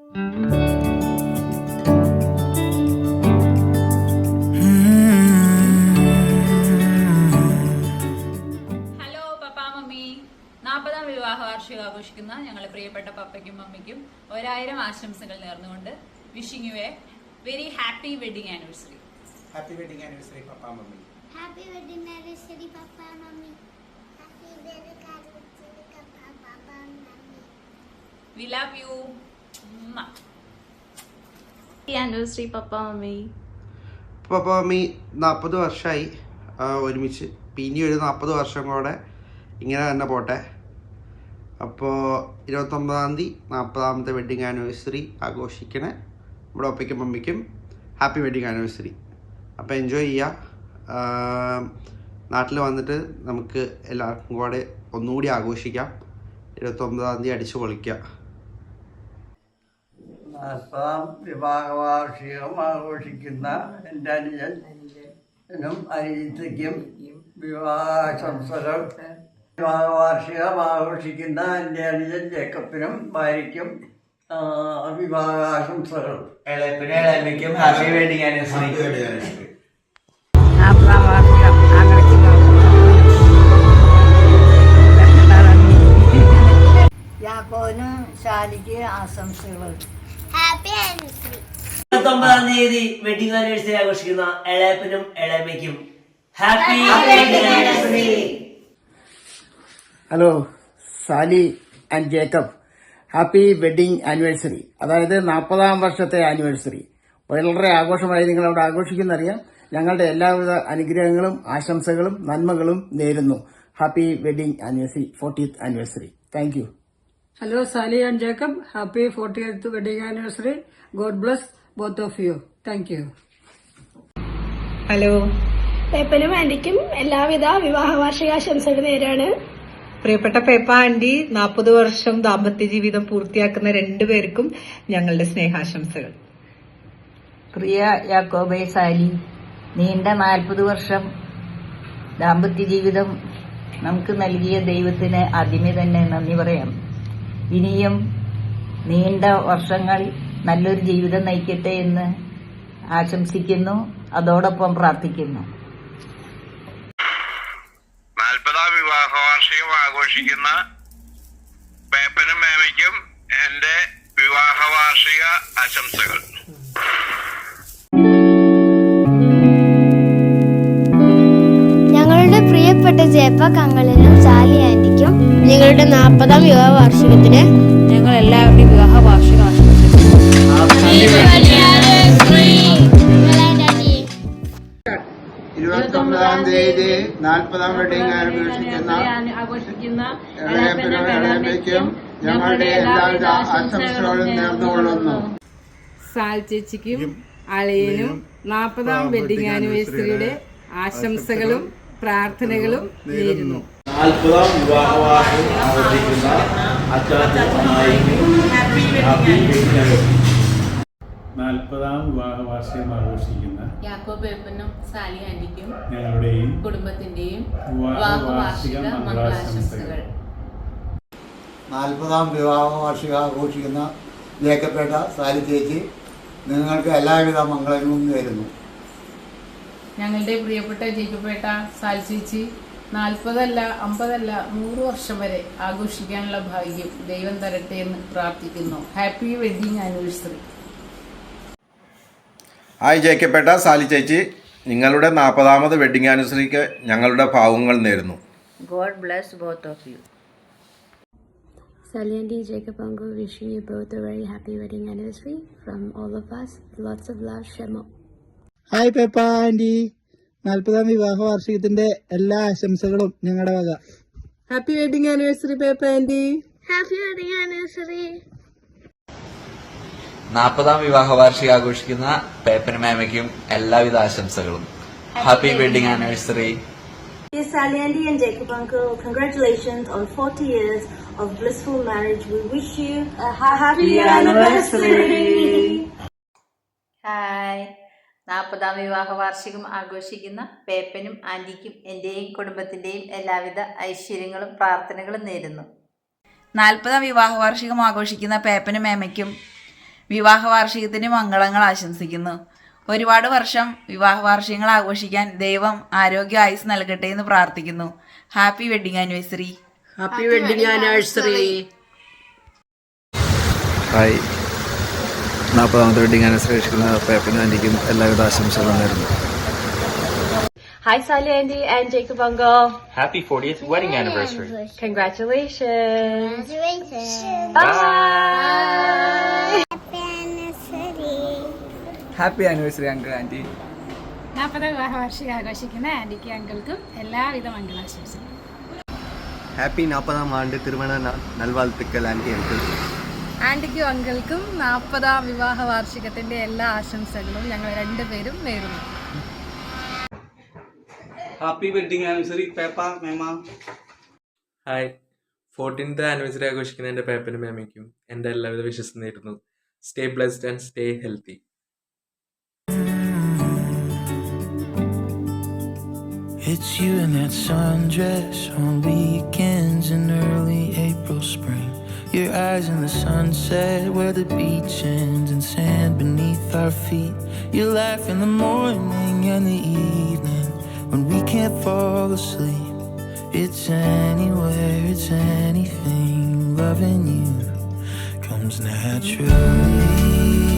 Hello papa mummy, 40ാം വിവാഹ വാർഷികം ആഘോഷിക്കുന്ന ഞങ്ങളുടെ പ്രിയപ്പെട്ട പപ്പയ്ക്കും മമ്മിക്കും 1000 ആശംസകൾ നേർന്നുകൊണ്ട് wishing you A very happy wedding anniversary. Happy wedding anniversary papa mummy. Happy wedding anniversary papa mummy. Happy wedding anniversary papa mummy. We love you. Happy anniversary papa mummy. Papa mummy 40 വർഷമായി ഒരുമിച്ച്. ഇനി ഒരു 40 വർഷം കൂടെ ഇങ്ങനെ തന്നെ പോട്ടെ. അപ്പോൾ 29-ാം തീയതി 40ാമത്തെ വെഡിങ് ആനിവേഴ്സറി ആഘോഷിക്കണേ. നമ്മുടെ ഒപ്പയ്ക്കും മമ്മിക്കും ഹാപ്പി വെഡിങ് ആനിവേഴ്സറി. അപ്പോൾ എൻജോയ് ചെയ്യുക. നാട്ടിൽ വന്നിട്ട് നമുക്ക് എല്ലാവർക്കും കൂടെ ഒന്നുകൂടി ആഘോഷിക്കാം. 29-ാം തീയതി അടിച്ചു പൊളിക്കുക. 40ാം വിവാഹ വാർഷികം ആഘോഷിക്കുന്ന എൻ്റെ അനുജനും അനിയത്തിക്കും വിവാഹാശംസകൾ. വിവാഹ വാർഷികം ആഘോഷിക്കുന്ന എൻ്റെ അനുജൻ ജേക്കബിനും ഭാര്യയ്ക്കും വിവാഹാശംസകൾ. ഇളയപ്പിനും ഇളയമ്മയ്ക്കും ഹാപ്പി വെഡിങ് ആനിവേഴ്സറി. യാക്കോനും ശാലിക്ക് ആശംസകൾ. Happy anniversary. 29-ാം തീയതി വെഡിങ് ആനിവേഴ്സറി ആഘോഷിക്കുന്ന ഇളയപ്പനും ഇളയമ്മയ്ക്കും happy wedding anniversary. Hello Sally and Jacob, happy wedding anniversary. അതായത് 40ാം വർഷത്തെ ആനിവേഴ്സറി വളരെ ആഘോഷമായി നിങ്ങളവിടെ ആഘോഷിക്കുന്നറിയാം. ഞങ്ങളുടെ എല്ലാവിധ അനുഗ്രഹങ്ങളും ആശംസകളും നന്മകളും നേരുന്നു. Happy wedding anniversary, 40th anniversary. Thank you. Hello, Sally and Jacob. Happy 40th wedding anniversary. God bless both of you. Thank you. Hello, പേപ്പനും ആന്റിക്കും എല്ലാവിധ വിവാഹ വാർഷികാശംസകൾ നേരാണ്. പ്രിയപ്പെട്ട പേപ്പ ആന്റി, 40 വർഷം ദാമ്പത്യ ജീവിതം പൂർത്തിയാക്കുന്ന രണ്ടുപേർക്കും ഞങ്ങളുടെ സ്നേഹാശംസകൾ. പ്രിയ യാക്കോബേ സാലി, നീണ്ട 40 വർഷം ദാമ്പത്യ ജീവിതം നമുക്ക് നൽകിയ ദൈവത്തിന് ആദ്യമേ തന്നെ നന്ദി പറയാം. ഇനിയും നീണ്ട വർഷങ്ങൾ നല്ലൊരു ജീവിതം നയിക്കട്ടെ എന്ന് ആശംസിക്കുന്നു, അതോടൊപ്പം പ്രാർത്ഥിക്കുന്നു. 40ാം വിവാഹ വാർഷികം ആഘോഷിക്കുന്ന പേപ്പനും മേമയ്ക്കും എന്റെ വിവാഹ വാർഷിക ആശംസകൾ. ഞങ്ങളുടെ പ്രിയപ്പെട്ട ജേപ്പക് അങ്കിളിനും സാലി ആന്റിക്കും ഞങ്ങളുടെ 40ാം വിവാഹ വാർഷികത്തിന് ഞങ്ങൾ എല്ലാവരുടെയും വിവാഹ വാർഷികം ആശംസിക്കുന്നു. 29-ാം തീയതി 40ാം വെഡിങ് ആഘോഷിക്കുന്ന ഇളയപ്പനും ഇളയമ്മയ്ക്കും ഞങ്ങളുടെ എല്ലാവിധ ആശംസകളും നേർന്നുകൊള്ളുന്നു. സാൽ ചേച്ചിക്കും അളിയനും 40ാം വെഡിങ് ആനിവേഴ്സറിയുടെ ആശംസകളും പ്രാർത്ഥനകളും നേരുന്നു. 40ാം വിവാഹ വാർഷികം ആഘോഷിക്കുന്ന അച്ചാച്ചനും അമ്മായിക്കും ഹാപ്പി വെഡിങ് ആനിവേഴ്സറി. 40ാം വിവാഹ വാർഷികം ആഘോഷിക്കുന്ന യാക്കോബ് പേപ്പനും സാലി ആന്റിക്കും ഞങ്ങളുടെയും കുടുംബത്തിന്റെയും വിവാഹ വാർഷിക മംഗളാശംസകൾ. 40ാം വിവാഹ വാർഷികം ആഘോഷിക്കുന്ന ജേക്കബേട്ട സാലി ചേച്ചി, നിങ്ങൾക്ക് എല്ലാവിധ മംഗളങ്ങളും നേരുന്നു. ഞങ്ങളുടെ പ്രിയപ്പെട്ട ജേക്കബേട്ട സാലി ചേച്ചി, 40 അല്ല 50 അല്ല 100 വർഷം വരെ ആഘോഷിക്കാനുള്ള ഭാഗ്യം ദൈവം തരട്ടെ എന്ന് പ്രാർത്ഥിക്കുന്നു. Happy wedding anniversary. ഹായ് ജേക്കബേട്ട സാലി ചേച്ചി, നിങ്ങളുടെ 40ാമത് വെഡിങ് ആനിവേഴ്സറിക്ക് ഞങ്ങളുടെ ഭാവുകങ്ങൾ നേരുന്നു. God bless both of you. Sally and Jacob uncle wishing you both a very happy wedding anniversary from all of us. Lots of love, Shemo. Hi പേപ്പ aunty, 40ാം വിവാഹ വാർഷികത്തിന്റെ എല്ലാ ആശംസകളും ഞങ്ങളുടെ വക. ഹാപ്പി വെഡിങ് ആനിവേഴ്സറി പേപ്പ ആന്റി. Happy wedding anniversary. 40ാം വിവാഹ വാർഷികം ആഘോഷിക്കുന്ന പേപ്പനും മേമയ്ക്കും എല്ലാവിധ ആശംസകളും. Happy wedding anniversary. Dear Sally Andy and Jacob uncle, congratulations on 40 years of blissful marriage. We wish you a happy anniversary. Hi, 40ാം വിവാഹ വാർഷികം ആഘോഷിക്കുന്ന പേപ്പനും ആന്റിക്കും എന്റെയും കുടുംബത്തിന്റെയും എല്ലാവിധ ഐശ്വര്യങ്ങളും പ്രാർത്ഥനകളും നേരുന്നു. 40ാം വിവാഹ വാർഷികം ആഘോഷിക്കുന്ന പേപ്പനും മേമയ്ക്കും വിവാഹ വാർഷികത്തിന് മംഗളങ്ങൾ ആശംസിക്കുന്നു. ഒരുപാട് വർഷം വിവാഹ വാർഷികങ്ങൾ ആഘോഷിക്കാൻ ദൈവം ആരോഗ്യ ആയുസ് നൽകട്ടെ എന്ന് പ്രാർത്ഥിക്കുന്നു. Happy wedding anniversary. Happy wedding anniversary. Hi, 40ാമത്തെ വെഡിങ് ആനിവേഴ്സറി ആഘോഷിക്കുന്ന പേപ്പനും ആൻറ്റിക്കും എല്ലാവിധ ആശംസകളും നേരുന്നു. Hi, Sally Andy and Jacob Uncle. Happy 40th wedding anniversary. Congratulations. Congratulations. Bye. Happy anniversary. Happy anniversary uncle aunty. 40 വിവാഹ വാർഷികം ആഘോഷിക്കുന്ന ആന്റിക്കും അങ്കിൾക്കും എല്ലാവിധ മംഗളാശംസകളും. ഹാപ്പി 40ാം ആണ്ട് തിരുമണ നൽവാഴ്ത്തുക്കൾ ആൻറ്റി അങ്കിൾ. ആന്റിക്കും അങ്കിൾക്കും 40ാം വിവാഹ വാർഷികത്തിന്റെ എല്ലാ ആശംസകളും ഞങ്ങൾ രണ്ടുപേരും നേരുന്നു. Happy wedding anniversary, Peppa, Mema. Hi, 14th anniversary ആഘോഷിക്കുന്ന എൻ്റെ പേപ്പനും മേമയ്ക്കും എൻ്റെ എല്ലാവിധ വിശ്വസം നേരുന്നു. Stay blessed and stay healthy. It's you in that sundress on weekends in early April, spring. Your eyes in the sunset where the beach ends and sand beneath our feet. You laugh in the morning and the evening when we can't fall asleep. It's anywhere, it's anything. Loving you comes naturally.